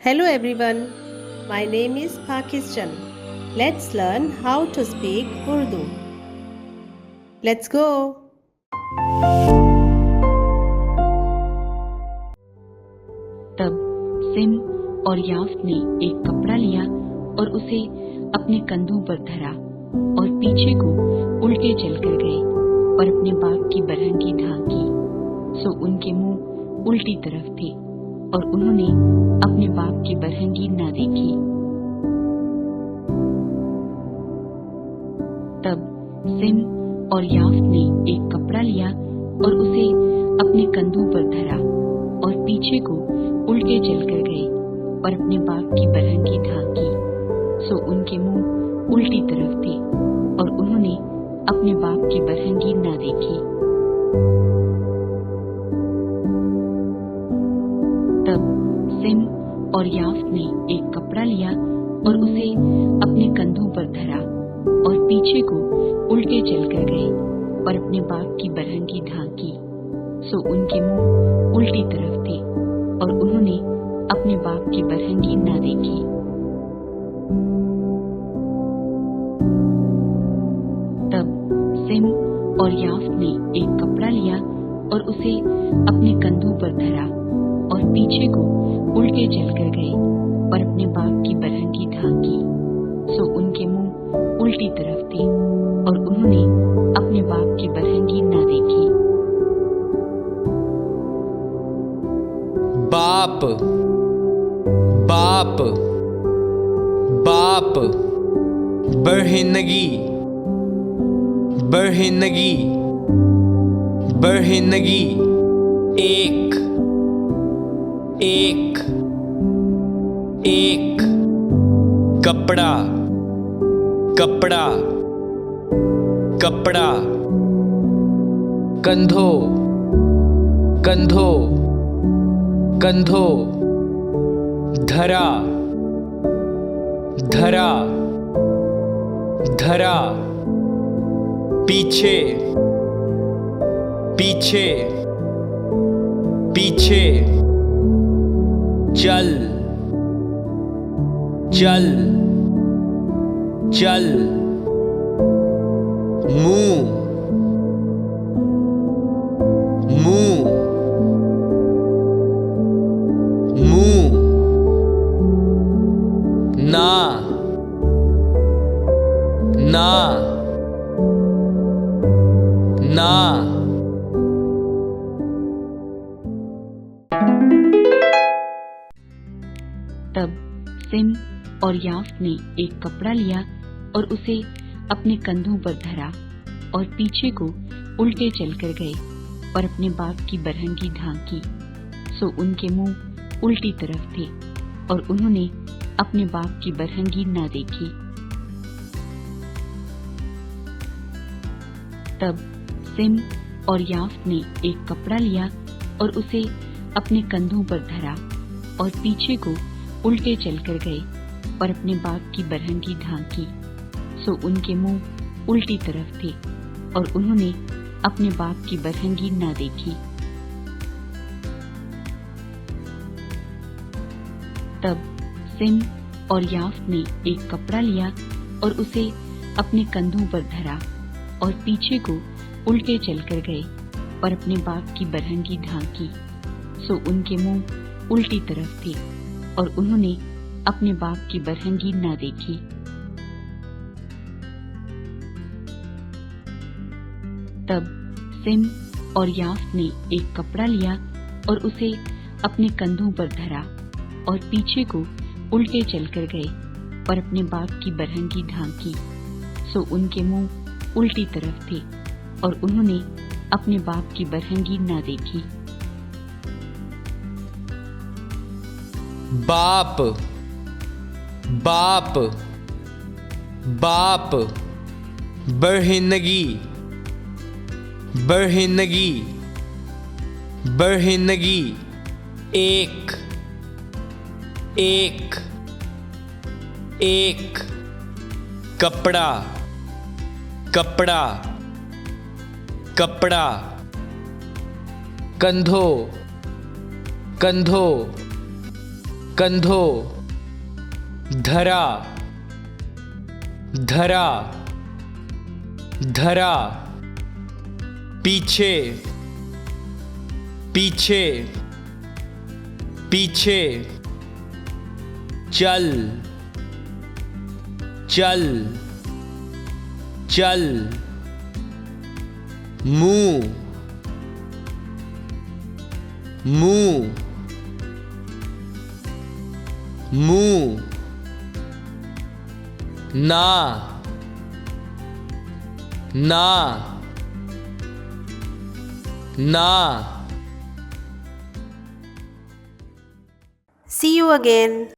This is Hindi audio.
Hello everyone, my name is Pakistan. Let's learn how to speak Urdu. Let's go. तब सिम और याफ ने एक कपड़ा लिया और उसे अपने कंधों पर धरा और पीछे को उल्टे चलकर गए और अपने बाप की बरहंगी ढांकी। सो उनके मुंह उल्टी तरफ थे और उन्होंने अपने बाप की बरहंगी ना देखी। तब सिम और याफ ने एक कपड़ा लिया और उसे अपने कंधों पर धरा और पीछे को उल्टे चलकर गए और अपने बाप की बरहंगी ढांकी। सो उनके मुंह उल्टी तरफ थे और उन्होंने अपने बाप की बरहंगी ना देखी। तब सिम और याफ ने एक कपड़ा लिया और उसे अपने कंधों पर धरा और पीछे को उल्टे चलकर गए और अपने बाप की बरहंगी ढांकी। सो उनके मुंह उल्टी तरफ थे और उन्होंने अपने बाप की बरहंगी ना देखी। तब सिम और याफ ने एक कपड़ा लिया और उसे अपने कंधों पर धरा और पीछे को उल्टे चलकर गए और अपने बाप की बरहंगी ढांकी। सो उनके मुंह उल्टी तरफ थे और उन्होंने अपने बाप की बरहंगी ना देखी। बाप बाप बाप बरहिंदगी बरहिंदगी बरहिंदगी एक एक एक कपड़ा कपड़ा कपड़ा कंधों कंधों कंधों धरा धरा धरा पीछे पीछे पीछे चल चल चल मुंह मुंह मुंह ना ना ना तब सिम और याफ ने एक कपड़ा लिया और उसे अपने कंधों पर धरा और पीछे को उल्टे चलकर गए और अपने बाप की बरहंगी ढांकी। सो उनके मुंह उल्टी तरफ थे और उन्होंने अपने बाप की बरहंगी ना देखी। तब सिम और याफ ने एक कपड़ा लिया और उसे अपने कंधों पर धरा और पीछे को उल्टे चलकर गए और अपने बाप की बरहंगी ढांकी। सो उनके मुंह उल्टी तरफ थे और उन्होंने अपने बाप की बरहंगी ना देखी। तब सिम और याफ ने एक कपड़ा लिया और उसे अपने कंधों पर धरा और पीछे को उल्टे चलकर गए और अपने बाप की बरहंगी ढांकी। सो उनके मुंह उल्टी तरफ थे और उन्होंने अपने बाप की बरहंगी ना देखी। तब सिम और याफ ने एक कपड़ा लिया और उसे अपने कंधों पर धरा और पीछे को उल्टे चलकर गए और अपने बाप की बरहंगी ढांकी। सो उनके मुंह उल्टी तरफ थे और उन्होंने अपने बाप की बरहंगी ना देखी। बाप बाप बाप बरहिंदगी बरहिंदगी बरहिंदगी एक एक एक कपड़ा कपड़ा कपड़ा कंधों कंधों कंधों, धरा, धरा, धरा, पीछे, पीछे, पीछे, चल, चल, चल, मुंह, मुंह, मुंह, ना, ना, ना। See you again.